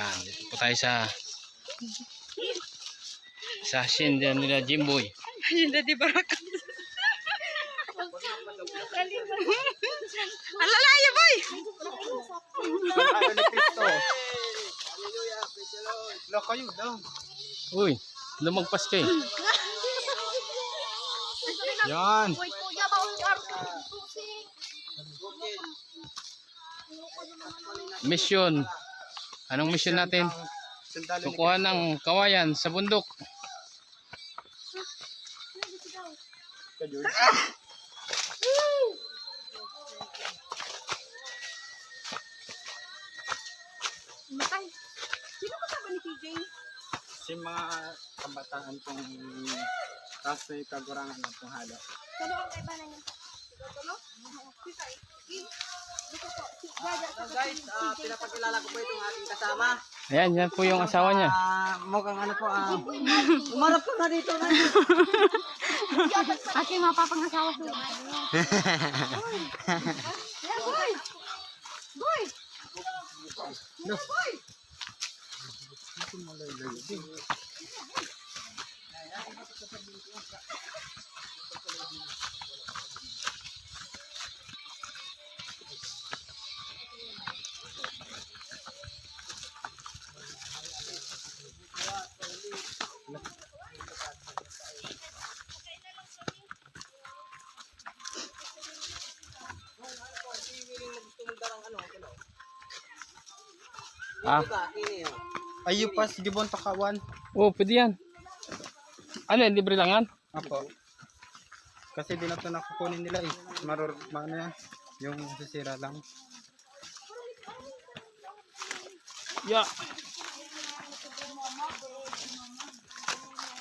Yan, dito po tayo sa hacienda nila Jimboy. Hacienda di Barakat. Alalayo boy. Lo kayo daw. Uy, lumagpas kayo. Yan. Mission. Anong mission natin? Kukuha ng kawayan sa bundok. Matay. Sino kasama ni PJ? Si mga kabataan kong kaso yung kagurangan ng tunghalo. Ano ang kaibahan niya? Tulo? Sisay. Guys, pinapakilala ko po itong ating kasama. Ayan, yan po yung asawa niya. Mukhang ano po, umarap ko na dito na. Aking mapapangasawa ko. Boy! Boy! Boy! Ah, Ayo pa si Dibon Takawan. oh, pwede yan. Ano yan, libre lang yan? Apo. Kasi di na ito nakukunin nila eh. Ano yan? Yung sisira lang. Yeah.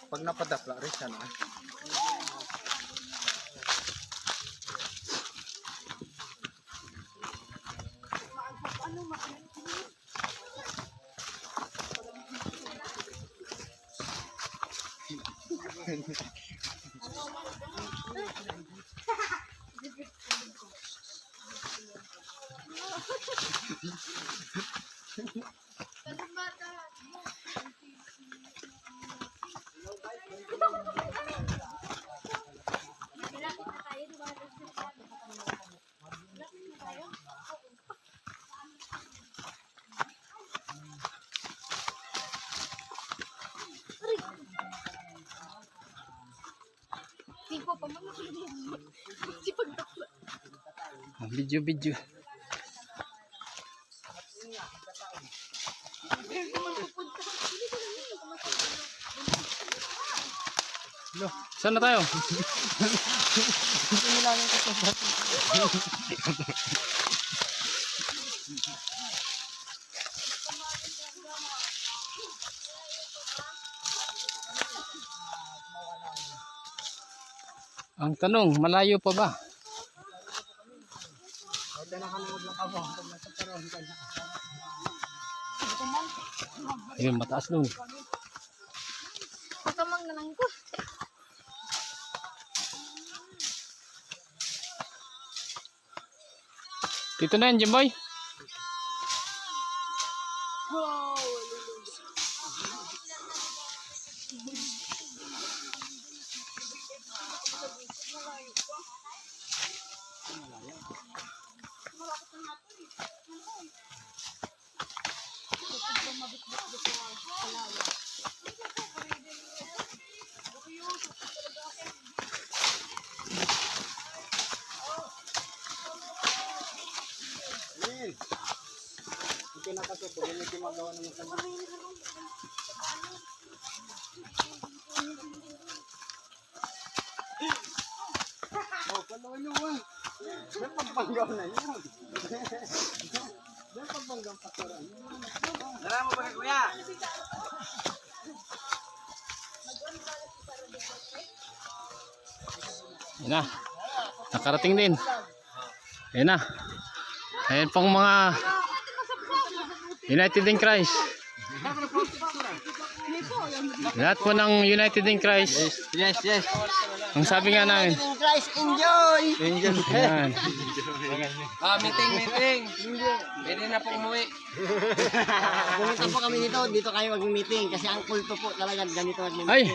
Pag napadapla rin siya na. Video. Loh, saan na tayo? Ang tanong, malayo pa ba? Ayun, mataas nun. Pagkamang na lang ko. Dito na yan, Jimboy. Ito nakasupo. Hindi ko magawa ng masama. Oh, panawin nyo ba? May pagbanggaw na yun. May pagbanggaw paturan. Dala mo ba kay kuya? Ayan na. Nakarating din. Ayan na. Ayan pong mga United in Christ. Lahat po ng United in Christ. Yes. Ang sabi nga namin. Guys, enjoy! Ayan. Meeting. Pwede na po umuwi. Pumunta po kami dito kayo mag-meeting kasi ang kulto po talaga ganito Ay! mag-meeting.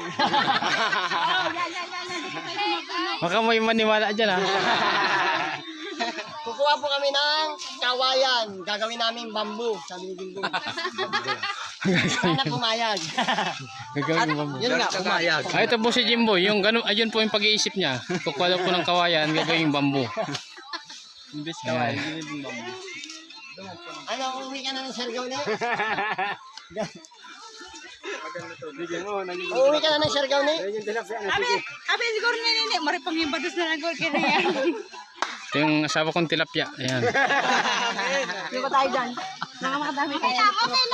Baka may maniwala dyan ha. Kukuha po kami ng kawayan. Gagawin namin bamboo. Sabi ni Jimbo. Sana pumayag. Gagawin mo. Yun nga, pumayag. Ay, ito po si Jimbo. Yung ganun, ayun po yung pag-iisip niya. Kukuha daw po ng kawayan, gagawin bamboo. Imbis Ayan. Ano, uwi ka na ng Siargao ni? Uwi ka na ng Siargao ni? Abi, siguro niya nini. Maripang yung batas na nagor kaya yan. Ito yung asawa kong tilapia. Ayan. Di ba tayo dyan? Mga makadami tayo. Okay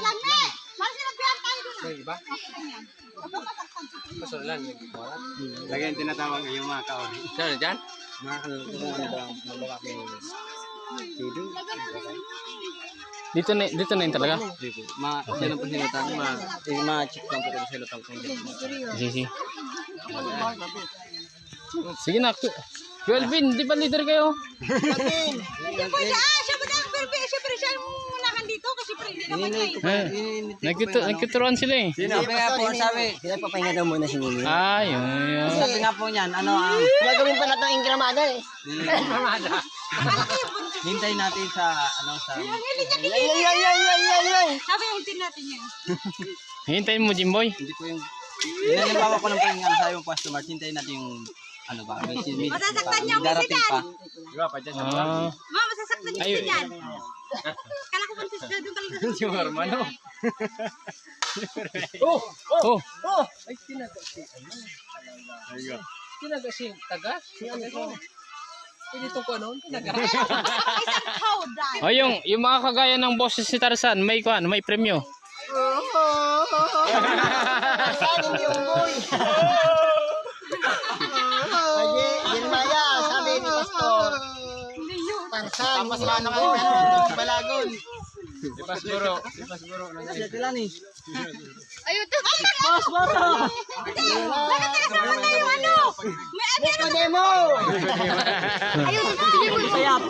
lang eh. Mas sinabihan tayo doon. Lagyan tinatawag yung mga kaori. Saan dyan? Mga ano ba ang mabalak ni Dito na yun talaga. Yan ang pasinutang, ma-check lang po kung sinutang kung dyan. Sige. Sige na. Kelvin, di ba leader kayo? Yung po siya, siya ba tayo? Pero siyempre siya ang unahan dito kasi pre, hindi naman kayo. Nagtuturuan sila eh. Sabi nga po, sabi. Pinagpapahinga daw muna si Nini. Ay, yun. Sabi nga po niyan, ano ang Gagawin pa natin ang ingramada eh. hintayin natin sa, ano, sa... Ay! Sabi yung tin natin yan. Hintayin mo, Jimboy. Hindi po yung... Inalimbawa ko lang po yung ano, sabi yung customer, hintayin natin yung... Ano ba? Masasaktan niyo ang isa darating dyan. pa. Ah, Ma, masasaktan niyo isa dyan. Kala ko puntis na doon talaga. Yung hermano. oh! Isang howda. Oh, yung mga kagaya ng boses ni Tarzan, may premyo. Saan yung boy? Lagi, Jeremiah, sabi ni Pastor. Tarsan, mas mana ka ng balagon. Ipasguro. Ayun to. Boss, bata. Bakit tinasama na yung ano? May ano? Nikodemo! Ayun, sige mo. Sayap.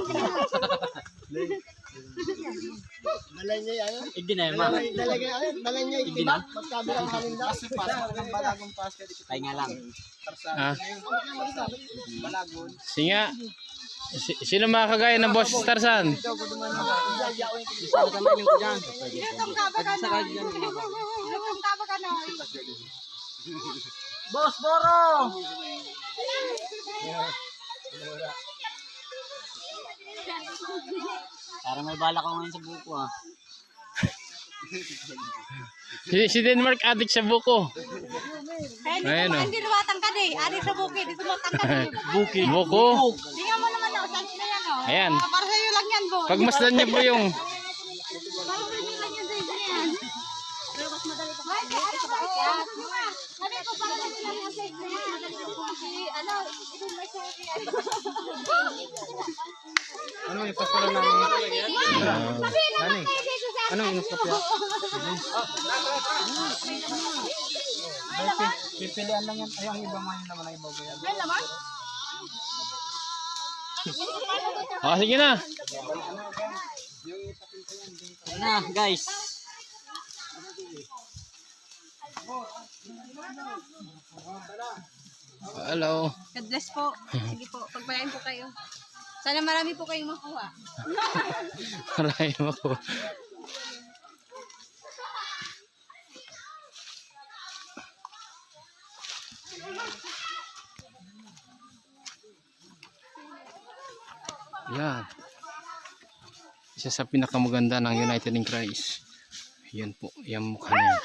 Dalay niya yan. Iginema. Dalay niya yung iba. Magkabilang kalinda. Balagong paska. Kaya nga lang. Ah. Sige nga. Sino mga kagaya ng boses ni Tarzan? Isa ka man yung dyan. Ilutong ka ba ka na? Ilutong ka ba ka na? Boss Boro! Parang may bala ko ngayon sa buko ah. Si Denmark addict sa buko. Kaya Ayun, oh. hindi luwatang ka di. Adik sa bukid. Dito mo tangka. Buko. Tingnan mo naman daw. Saan na yan oh. Ayan. Para sa'yo lang yan bo. Pagmasdan niyo po yung... Para sa'yo lang yan sa yan. Pero mas madali pa. Ay, ano ba yan? Sabi ko para sa'yo lang yan sa yan. Ano, ito may sorry. Ano yung pastoran ng... Nani? Ano yung inuskopya? Pipilian lang yan. Ay, ang iba man naman ang iba yan. Yan naman? Ah, sige na. Na, guys. Hello. God bless po. Sige po, pagpayain po kayo. Sana marami po kayong makuha. Maray mo ko. Yan. Isa sa pinakamaganda ng United in Christ. Yan po. Yan mukha niya.